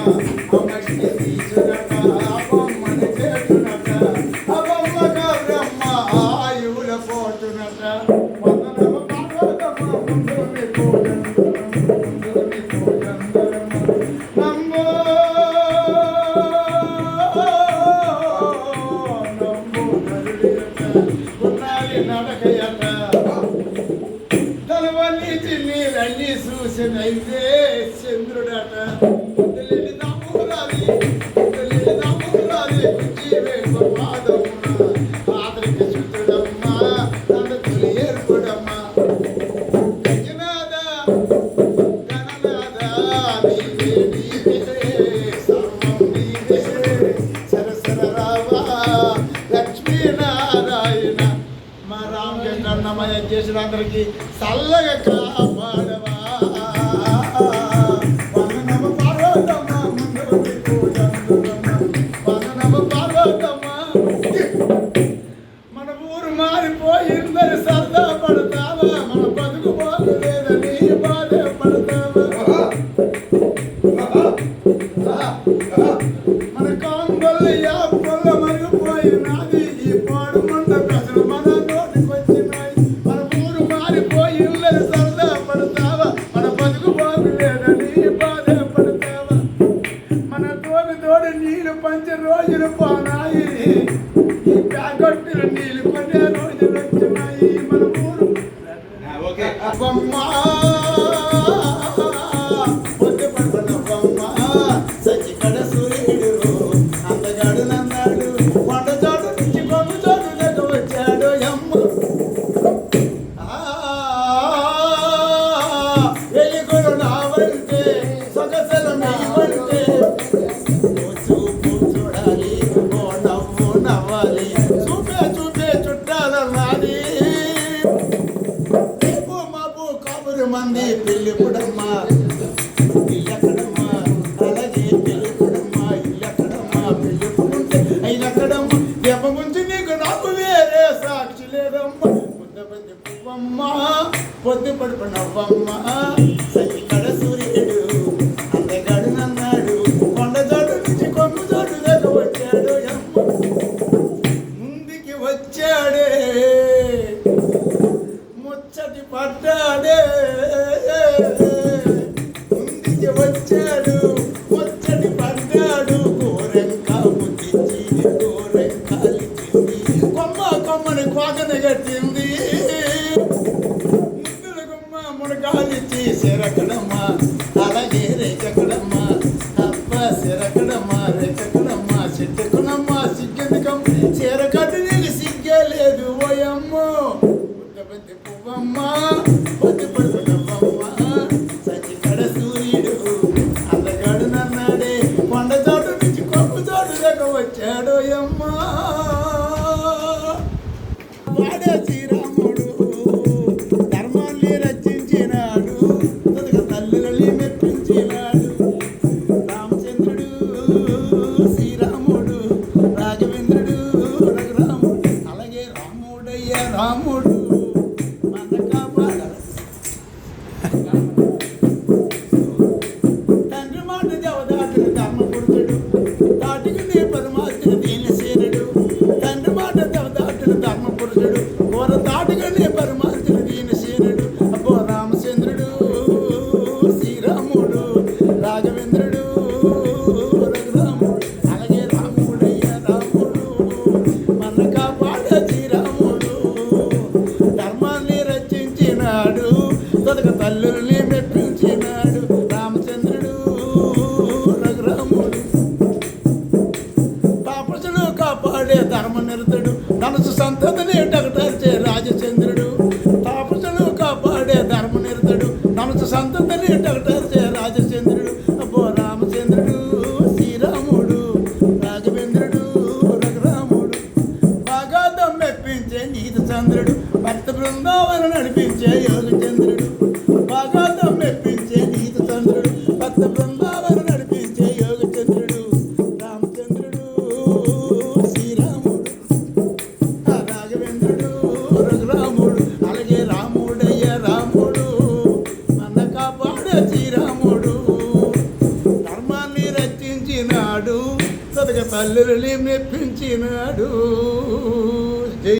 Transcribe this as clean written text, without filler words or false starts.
అమ్మకి తీసునట అమ్మని చేతునట అమ్మగా బ్రహ్మ ఆయువుల పోతునట వందనమ పార్వతమ్మ ముందుని నమ్మో నడకయట తలవన్నీ చిన్ని రండి చూసినైతే చంద్రుడట ఆదరికి చుట్టుడమ్మ తన తొలి ఏర్పడమ్మ గజనాథ గణనాథ నీవే నీవే సర్వం నీవే సరసర రావా లక్ష్మీనారాయణ మా రామకృష్ణన్నమయ్య చేసిన అందరికి చల్లగా కాపాడవా వందనమ పార్వతమ్మ ముందుని పూజందురమ్మ వందనమ పార్వతమ్మ మన ఊరు మారిపోయిందని సరదా పడతావా మన బతుకు బాగలేదని బాధ పడతావా మన కాంబొల్ల యాపొల్ల మరిగిపోయినది ఈ పాడు మంట ప్రజలు మన నోటికి వచ్చినాయి మన ఊరు మారిపోయిందని సరదా పడతావా మన బతుకు బాగులేదని బాధ పడతావా మన తోడు నీళ్ళు పంచే రోజులు పోనాయి ఈ ప్యాకెట్లు నీళ్ళు పడే రోజులు వచ్చినాయి మన ఊరు బొమ్మ పొద్దు పడుతున్న బొమ్మ సచికడ సూర్యుడు అందగాడు నన్నాడు కొండ చోటు నుంచి కొంగు చోటు దగ్గర వచ్చాడు అమ్మ వెలుగుడు నావంటే సొగసలు నెయ్యమంటే చూపు చూడాలి ఓ నవ్వు నవ్వాలి చూపే చూపే చుట్టాలన్నది రేపు మాపు కబురు మంది పెళ్లి పుడమ్మా ఇల్లెక్కడమ్మా అలాగే పెళ్లి పుడమ్మా ఇల్లెక్కడమ్మా పెళ్లి పుడుంటే అయినక్కడమ్మా దెబ్బ ముంచి నీకు నాకు వేరే సాక్షి లేదమ్మా ముద్దపతి పువ్వమ్మ పొద్దు పడుపు నవ్వమ్మ సచికడ సూర్యుడు అందగాడు నన్నాడు కొండ చోటు నుంచి కొమ్ము చోటు దగ్గర వచ్చాడు అమ్మ ముందుకి వచ్చాడే ముచ్చటి పడ్డాడే ముందుకి వచ్చాడు ముచ్చటి పడ్డాడు గోరెంక ముద్దించి గోరెంకాలిచ్చింది కొమ్మ కొమ్మని కోకని కట్టింది ముద్దుల గుమ్మ మునగాలిచ్చి సిరకడమ్మ అలాగే రేచకడమ్మ అబ్బ సిరకడమ్మ రేచకడమ్మ చెట్టుకునమ్మ సిగ్గెందుకమ్మ చీర కట్టు నీకు సిగ్గే లేదు ఓయమ్మో ముద్దబంతి పువ్వమ్మ పొద్దు పడుకున్నవ్వమ్మ సచికడ సూర్యుడు అందగాడు నన్నాడే కొండ చోటు నుంచి కొమ్ము చోటు దగ్గర వచ్చాడు అమ్మ వాడే శ్రీరాముడు ధర్మాన్ని రచించినాడు తల్లులని మెప్పించినాడు రామచంద్రుడు శ్రీరాముడు రాఘవేంద్రుడు రఘురాముడు అలాగే రాముడయ్య రాముడు మన కాపాడాలి తండ్రి మాట దేవదాటుడు ధర్మపురుషుడు తాటికి నీ పరమాత్ముడు దీనసేనుడు తండ్రి మాట దేవదాటుడు ధర్మపురుషుడు ఘోర తాటికి నీ పరమాత్ముడు దీనసేనుడు అబ్బో రామచంద్రుడు శ్రీరాముడు రాఘవేంద్రుడు రఘురాముడు అలాగే రాముడయ్య రాముడు మన కాపాడ శ్రీరాముడు ధర్మాన్ని రచించినాడు తొదక తల్లుల్ని మెప్పించినాడు రామచంద్రుడు రఘురాముడు పాపసుడు కాపాడే ధర్మ నిరతుడు ధనుసు సంతతిని టగటార్చే రాజచంద్రుడు తాపసుడు కాపాడే ధర్మ నిరతుడు ధనుసు సంతతిని టగటార్చే రాజచంద్రుడు అబ్బో రామచంద్రుడు శ్రీరాముడు రాఘవేంద్రుడు రఘురాముడు భాగవతం మెప్పించే నీతి చంద్రుడు భక్త బృందావనం నడిపించే యోగచంద్రుడు భాగవతం మెప్పించే నీతి చంద్రుడు భక్త బృందావనం నడిపించే యోగచంద్రుడు రామచంద్రుడు శ్రీరాముడు రాఘవేంద్రుడు రఘురాముడు అలాగే రాముడయ్య రాముడు మన కాపాడే శ్రీరాముడు ధర్మాన్ని మెప్పించినాడు సదగ తల్లిని మెప్పించినాడు